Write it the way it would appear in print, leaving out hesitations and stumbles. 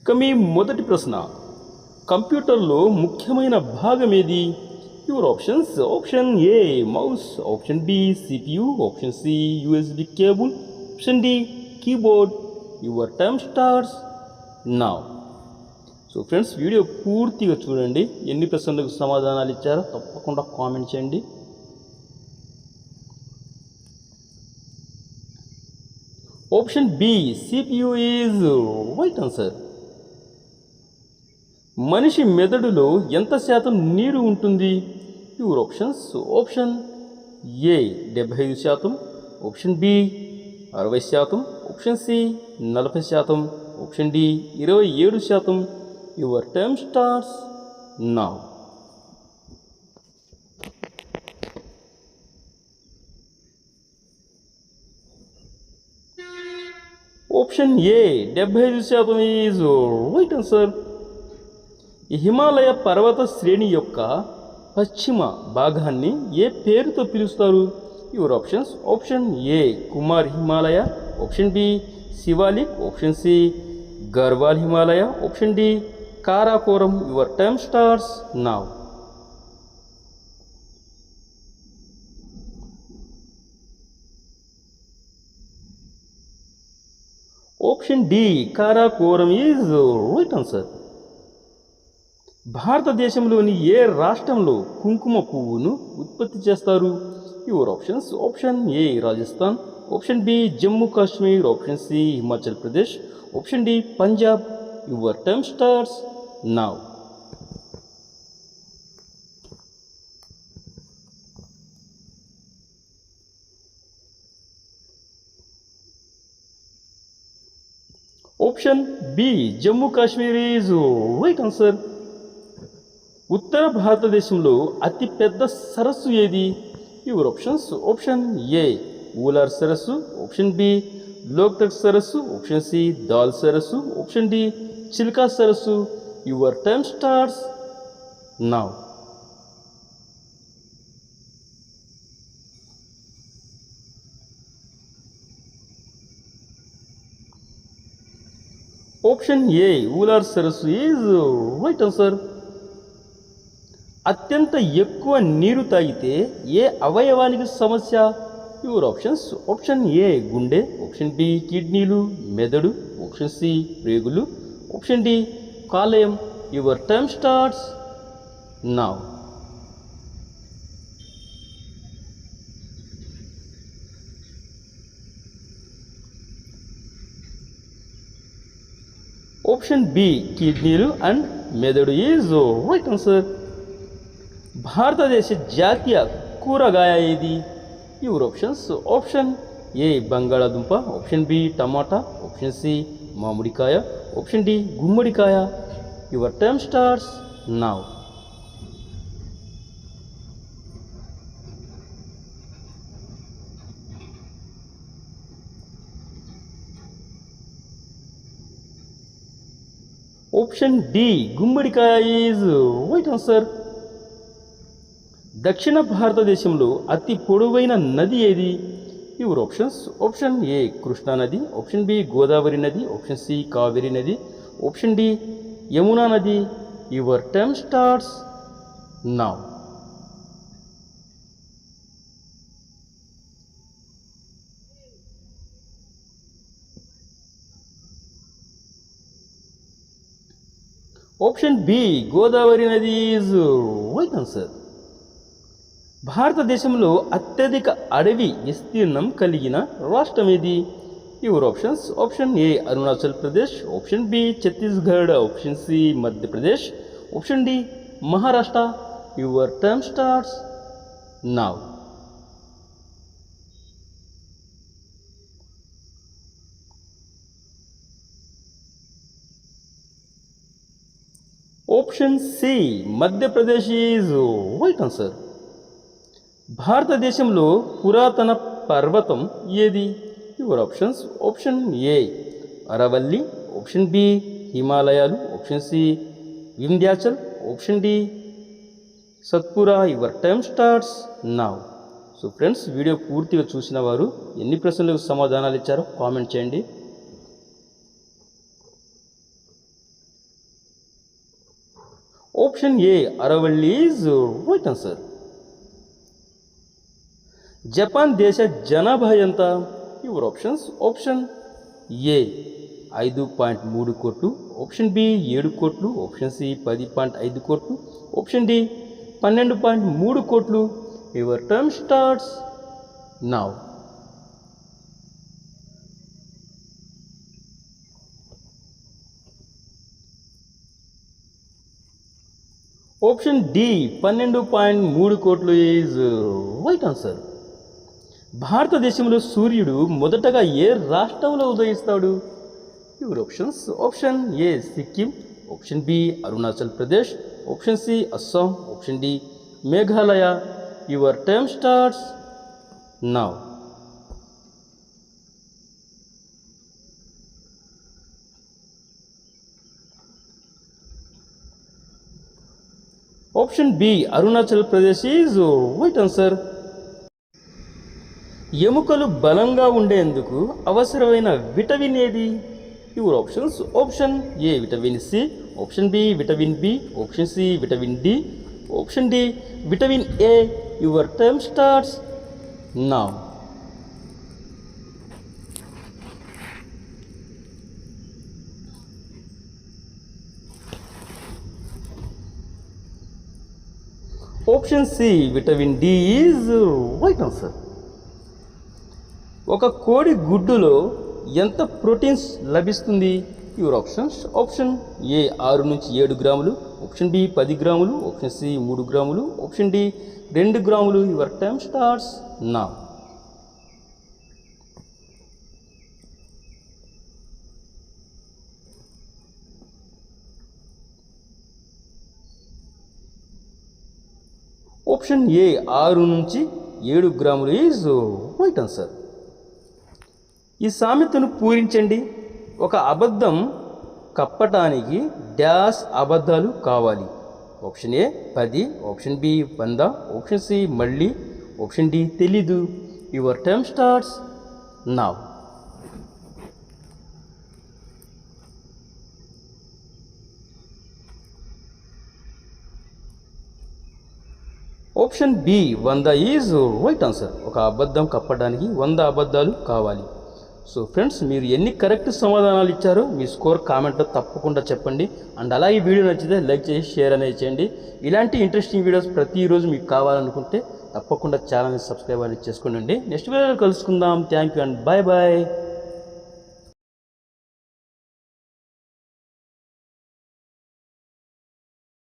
ఇక మీ మొదటి ప్రశ్న, కంప్యూటర్లో ముఖ్యమైన భాగం ఏది? Your options: option A mouse, option B CPU, option C USB cable, option D keyboard. Your time starts now. So friends, video పూర్తిగా చూడండి. ఎన్ని ప్రశ్నలకు సమాధానాలు ఇచ్చారో తప్పకుండా కామెంట్ చేయండి. Option B CPU is right answer. మనిషి మెదడులో ఎంత శాతం నీరు ఉంటుంది? Your options: option A 75%, option B 60%, option C 40%, option D 27%. Your time starts now. Option A 75% is right answer. ఈ హిమాలయ పర్వత శ్రేణి యొక్క పశ్చిమ భాగాన్ని ఏ పేరుతో పిలుస్తారు? Your options: option A Kumar Himalaya, option B Shivalik, option C Garhwal Himalaya, option D Karakoram. Your time starts now. Option D Karakoram is right answer. భారతదేశంలోని ఏ రాష్ట్రంలో కుంకుమ పువ్వును ఉత్పత్తి చేస్తారు? Your options: option A Rajasthan, option B Jammu Kashmir, option C Himachal Pradesh, option D Punjab. Your time starts now. Option B Jammu Kashmir is right answer. ఉత్తర భారతదేశంలో అతిపెద్ద సరస్సు ఏది? యువర్ ఆప్షన్స్: ఆప్షన్ ఏ ఊలార్ సరస్సు, ఆప్షన్ బి లోక్తక్ సరస్సు, ఆప్షన్ సి దాల్ సరస్సు, ఆప్షన్ డి చిల్కా సరస్సు. Your time starts now. Option ఏ ఊలార్ సరస్సు ఈజ్ రైట్ ఆన్సర్. అత్యంత ఎక్కువ నీరు తాగితే ఏ అవయవానికి సమస్య? యువర్ ఆప్షన్స్: ఆప్షన్ ఏ గుండె, ఆప్షన్ బి కిడ్నీలు, మెదడు, ఆప్షన్ సి ప్రేగులు, ఆప్షన్ డి కాలేయం. Your time starts now. Option B కిడ్నీలు అండ్ మెదడు ఈజ్ రైట్ ఆన్సర్. భారతదేశ జాతీయ కూరగాయ ఏది? యువర్ ఆప్షన్స్: ఆప్షన్ ఏ బంగాళాదుంప, ఆప్షన్ బి టమాటా, ఆప్షన్ సి మామిడికాయ, ఆప్షన్ డి గుమ్మడికాయ. Your time starts now. Option D గుమ్మడికాయ ఈజ్ రైట్ ఆన్సర్. దక్షిణ భారతదేశంలో అతి పొడవైన నది ఏది? Your options: option A Krishna నది, ఆప్షన్ బి గోదావరి నది, ఆప్షన్ సి కావేరి నది, ఆప్షన్ డి యమునా నది. Your time starts now. Option B Godavari నది ఈజ్ రైట్ ఆన్సర్. భారతదేశంలో అత్యధిక అడవి విస్తీర్ణం కలిగిన రాష్ట్రం ఏది? Your options: option A Arunachal Pradesh, option B Chhattisgarh, option C Madhya Pradesh, option D Maharashtra. Your time starts now. Option C Madhya Pradesh is right answer. భారతదేశంలో పురాతన పర్వతం ఏది? Your options: option A Aravalli, option B హిమాలయాలు, option C Vindhyachal, option D Satpura. Your time starts now. So friends, video పూర్తిగా చూసిన వారు ఎన్ని ప్రశ్నలకు సమాధానాలు ఇచ్చారో కామెంట్ చేయండి. Option A Aravalli is right answer. Japan దేశ జనాభా ఎంత? Your options. ఆప్షన్ ఏ 5.3 కోట్లు, ఆప్షన్ బి 7 కోట్లు, ఆప్షన్ సి 10.5 కోట్లు, ఆప్షన్ డి 12.3 కోట్లు. Your term starts now. Option D 12.3 కోట్లు ఈజ్ రైట్ ఆన్సర్. భారతదేశంలో సూర్యుడు మొదటగా ఏ రాష్ట్రంలో ఉదయిస్తాడు? Your options. Option A Sikkim, option B Arunachal Pradesh, option C Assam, option D Meghalaya. Your time starts now. Option B Arunachal Pradesh is right answer. ఎముకలు బలంగా ఉండేందుకు అవసరమైన విటమిన్ ఏది? Your options. Option A vitamin C, option B vitamin B, option C vitamin D, option D vitamin A. Your time starts now. Option C vitamin D is right answer. ఒక కోడి గుడ్డులో ఎంత proteins లభిస్తుంది? Your options. Option ఏ 6 నుంచి 7 గ్రాములు, option B 10 గ్రాములు, option C 3 గ్రాములు, option D 2 గ్రాములు. Your time starts now. Option ఏ 6 నుంచి 7 గ్రాములు ఈజ్ రైట్ ఆన్సర్. ఈ సామెతను పూరించండి. ఒక అబద్ధం కప్పటానికి డాష్ అబద్ధాలు కావాలి? Option A 10, option B 100, option C మళ్ళీ, ఆప్షన్ డి తెలీదు. Your time starts now. Option B 100 is right answer. ఒక అబద్ధం కప్పడానికి 100 అబద్ధాలు కావాలి. సో ఫ్రెండ్స్, మీరు ఎన్ని కరెక్ట్ సమాధానాలు ఇచ్చారో మీ స్కోర్ కామెంట్లో తప్పకుండా చెప్పండి. అండ్ అలాగే వీడియో నచ్చితే లైక్ చేసి షేర్ అనేది చేయండి. ఇలాంటి ఇంట్రెస్టింగ్ వీడియోస్ ప్రతిరోజు మీకు కావాలనుకుంటే తప్పకుండా ఛానల్ని సబ్స్క్రైబ్ అనేది చేసుకోండి. నెక్స్ట్ వీడియోలో కలుసుకుందాం. Thank you and bye bye.